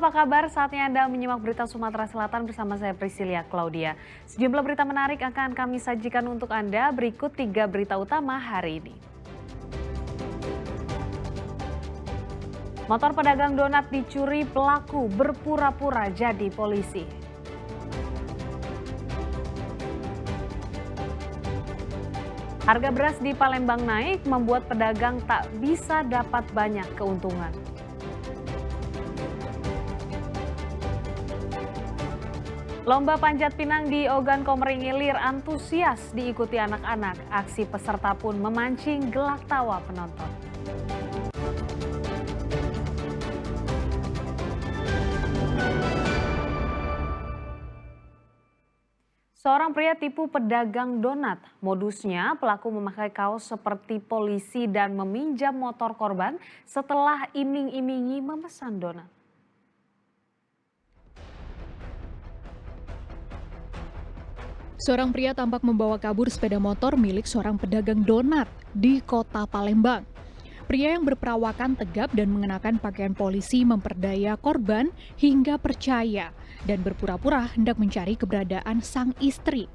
apa kabar? Saatnya Anda menyimak berita Sumatera Selatan bersama saya Priscilia Claudia. Sejumlah berita menarik akan kami sajikan untuk Anda. Berikut 3 berita utama hari ini. Motor pedagang donat dicuri pelaku berpura-pura jadi polisi. Harga beras di Palembang naik membuat pedagang tak bisa dapat banyak keuntungan. Lomba panjat pinang di Ogan Komering Ilir antusias diikuti anak-anak. Aksi peserta pun memancing gelak tawa penonton. Seorang pria tipu pedagang donat. Modusnya pelaku memakai kaos seperti polisi dan meminjam motor korban setelah iming-imingi memesan donat. Seorang pria tampak membawa kabur sepeda motor milik seorang pedagang donat di kota Palembang. Pria yang berperawakan tegap dan mengenakan pakaian polisi memperdaya korban hingga percaya dan berpura-pura hendak mencari keberadaan sang istri.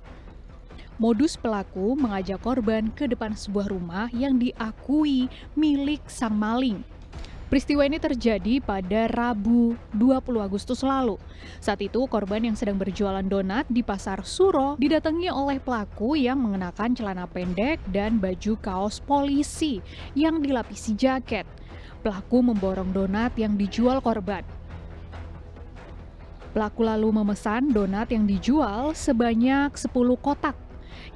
Modus pelaku mengajak korban ke depan sebuah rumah yang diakui milik sang maling. Peristiwa ini terjadi pada Rabu 20 Agustus lalu. Saat itu korban yang sedang berjualan donat di Pasar Suro didatangi oleh pelaku yang mengenakan celana pendek dan baju kaos polisi yang dilapisi jaket. Pelaku memborong donat yang dijual korban. Pelaku lalu memesan donat yang dijual sebanyak 10 kotak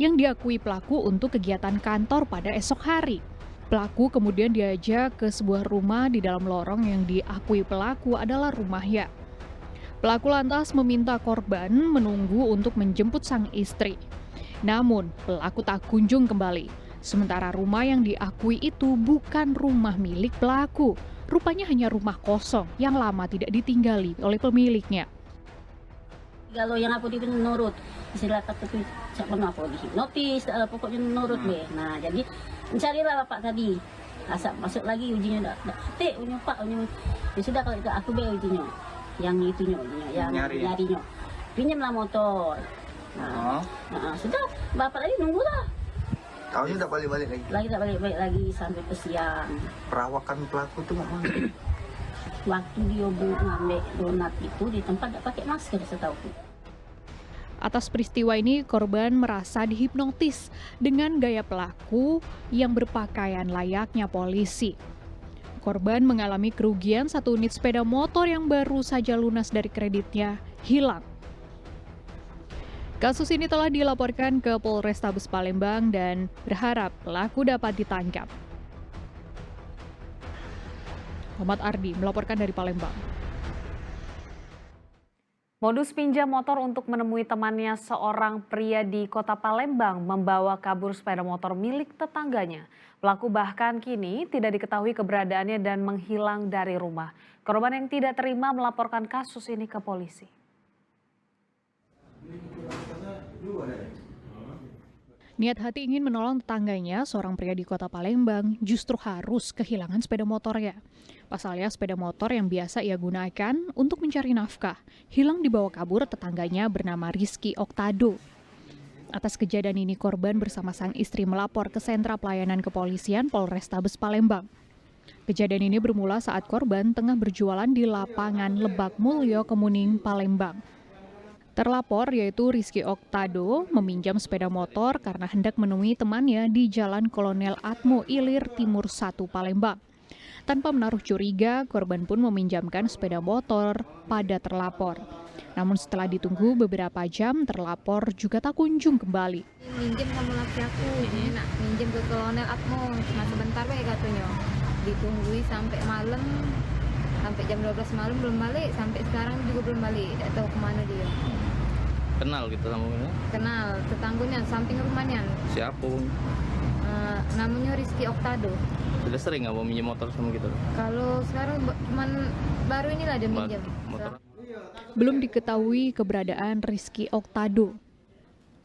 yang diakui pelaku untuk kegiatan kantor pada esok hari. Pelaku kemudian diajak ke sebuah rumah di dalam lorong yang diakui pelaku adalah rumahnya. Pelaku lantas meminta korban menunggu untuk menjemput sang istri. Namun, pelaku tak kunjung kembali. Sementara rumah yang diakui itu bukan rumah milik pelaku. Rupanya hanya rumah kosong yang lama tidak ditinggali oleh pemiliknya. Kalau yang aku itu nurut, istilah kata itu siapa aku dihipnotis, pokoknya nurut deh. Nah, jadi mencarilah bapak tadi. Asap masuk lagi ujinya dak ketik ujinya pak ujinya. Ya sudah kalau itu aku beli ujinya. Yang itunya ujinya, yang nyarinya. Pinjamlah motor. Nah, sudah bapak tadi nunggulah. Tahunya tak balik-balik lagi. Lagi tak balik-balik lagi sampai ke siang. Perawakan pelaku itu nggak mana? Waktu dia ngambil donat itu di tempat tak pakai masker setahuku. Atas peristiwa ini, korban merasa dihipnotis dengan gaya pelaku yang berpakaian layaknya polisi. Korban mengalami kerugian 1 unit sepeda motor yang baru saja lunas dari kreditnya hilang. Kasus ini telah dilaporkan ke Polrestabes Palembang dan berharap pelaku dapat ditangkap. Muhammad Ardi melaporkan dari Palembang. Modus pinjam motor untuk menemui temannya seorang pria di kota Palembang membawa kabur sepeda motor milik tetangganya. Pelaku bahkan kini tidak diketahui keberadaannya dan menghilang dari rumah. Korban yang tidak terima melaporkan kasus ini ke polisi. Niat hati ingin menolong tetangganya, seorang pria di kota Palembang justru harus kehilangan sepeda motornya. Pasalnya sepeda motor yang biasa ia gunakan untuk mencari nafkah hilang dibawa kabur tetangganya bernama Rizky Oktado. Atas kejadian ini korban bersama sang istri melapor ke sentra pelayanan kepolisian Polrestabes Palembang. Kejadian ini bermula saat korban tengah berjualan di lapangan Lebak Mulyo, Kemuning, Palembang. Terlapor yaitu Rizky Oktado meminjam sepeda motor karena hendak menemui temannya di Jalan Kolonel Atmo Ilir Timur 1 Palembang. Tanpa menaruh curiga, korban pun meminjamkan sepeda motor pada terlapor. Namun setelah ditunggu beberapa jam, terlapor juga tak kunjung kembali. Minjem sama laki aku, ini nak minjem ke Kolonel Atmo, cuma sebentar we katanya. Ditungguin sampai malam, sampai jam 12 malam belum balik, sampai sekarang juga belum balik, tidak tahu kemana dia. Kenal gitu namanya? Kenal, tetanggunya, samping rumahnya. Siapa? Namanya Rizky Oktado. Sudah sering nggak mau minjem motor sama gitu? Kalau sekarang cuman baru inilah dia minjem. Belum diketahui keberadaan Rizky Oktado.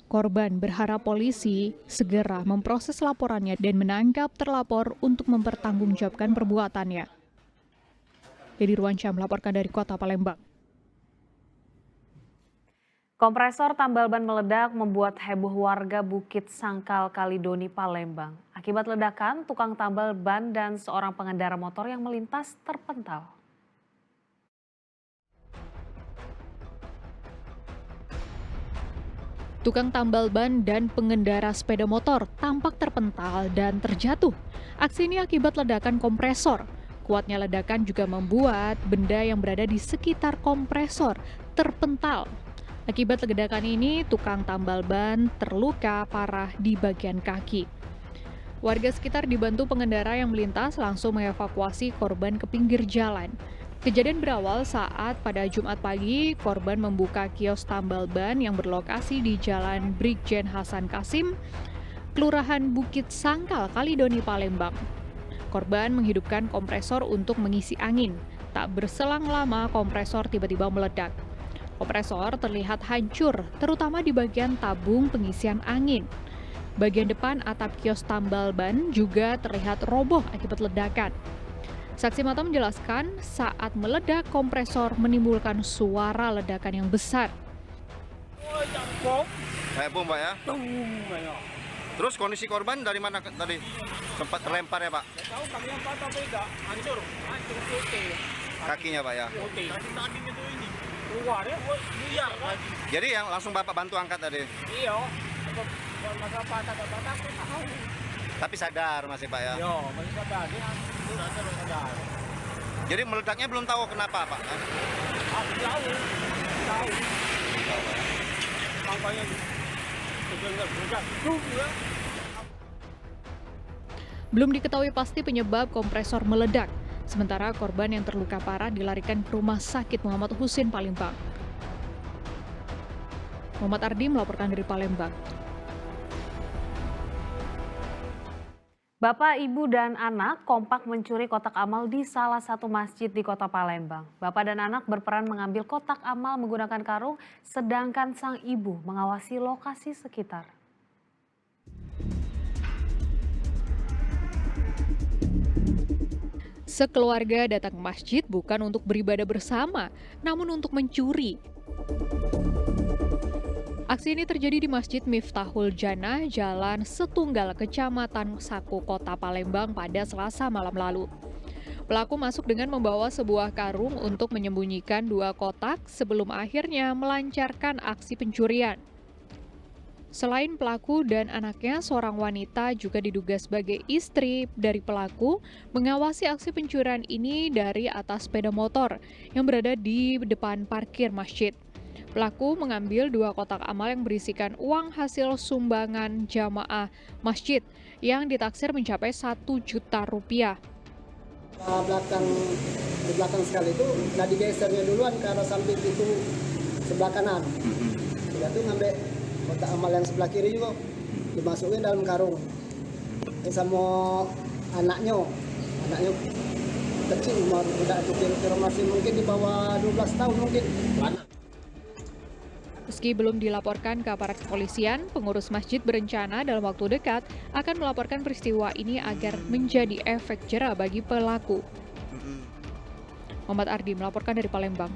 Korban berharap polisi segera memproses laporannya dan menangkap terlapor untuk mempertanggungjawabkan perbuatannya. Dedi Ruansyah melaporkan dari Kota Palembang. Kompresor tambal ban meledak membuat heboh warga Bukit Sangkal Kalidoni, Palembang. Akibat ledakan, tukang tambal ban dan seorang pengendara motor yang melintas terpental. Tukang tambal ban dan pengendara sepeda motor tampak terpental dan terjatuh. Aksi ini akibat ledakan kompresor. Kuatnya ledakan juga membuat benda yang berada di sekitar kompresor terpental. Akibat ledakan ini, tukang tambal ban terluka parah di bagian kaki. Warga sekitar dibantu pengendara yang melintas langsung mengevakuasi korban ke pinggir jalan. Kejadian berawal saat pada Jumat pagi, korban membuka kios tambal ban yang berlokasi di Jalan Brigjen Hasan Kasim, Kelurahan Bukit Sangkal, Kalidoni, Palembang. Korban menghidupkan kompresor untuk mengisi angin. Tak berselang lama, kompresor tiba-tiba meledak. Kompresor terlihat hancur, terutama di bagian tabung pengisian angin. Bagian depan atap kios tambal ban juga terlihat roboh akibat ledakan. Saksi mata menjelaskan saat meledak kompresor menimbulkan suara ledakan yang besar. Kayak bom, Pak ya? Terus kondisi korban dari mana tadi? Sempat terlempar ya, Pak? Tahu kakinya patah beda, hancur putih. Kakinya, Pak ya? Putih. Tadi itu ini keluar ya, buyar lagi. Jadi yang langsung Bapak bantu angkat tadi? Iya, masa patah aku tahu. Tapi sadar masih, Pak ya? Yo, masih sadar, dia sadar. Jadi meledaknya belum tahu kenapa, Pak? Aku tahu. Makanya juga. Belum diketahui pasti penyebab kompresor meledak. Sementara korban yang terluka parah dilarikan ke Rumah Sakit Muhammad Husin, Palembang. Muhammad Ardi melaporkan dari Palembang. Bapak, ibu, dan anak kompak mencuri kotak amal di salah satu masjid di Kota Palembang. Bapak dan anak berperan mengambil kotak amal menggunakan karung, sedangkan sang ibu mengawasi lokasi sekitar. Sekeluarga datang ke masjid bukan untuk beribadah bersama, namun untuk mencuri. Aksi ini terjadi di Masjid Miftahul Jannah, Jalan Setunggal, Kecamatan Saku, Kota Palembang pada Selasa malam lalu. Pelaku masuk dengan membawa sebuah karung untuk menyembunyikan 2 kotak sebelum akhirnya melancarkan aksi pencurian. Selain pelaku dan anaknya, seorang wanita juga diduga sebagai istri dari pelaku mengawasi aksi pencurian ini dari atas sepeda motor yang berada di depan parkir masjid. Pelaku mengambil 2 kotak amal yang berisikan uang hasil sumbangan jamaah masjid yang ditaksir mencapai 1 juta rupiah. Di belakang sekali itu nggak digesernya duluan ke arah samping itu sebelah kanan. Dia tuh ngambil kotak amal yang sebelah kiri juga dimasukin dalam karung. Ini sama anaknya kecil, umur udah kira-kira masih mungkin di bawah 12 tahun mungkin. Meski belum dilaporkan ke aparat kepolisian, pengurus masjid berencana dalam waktu dekat akan melaporkan peristiwa ini agar menjadi efek jera bagi pelaku. Muhammad Ardi melaporkan dari Palembang.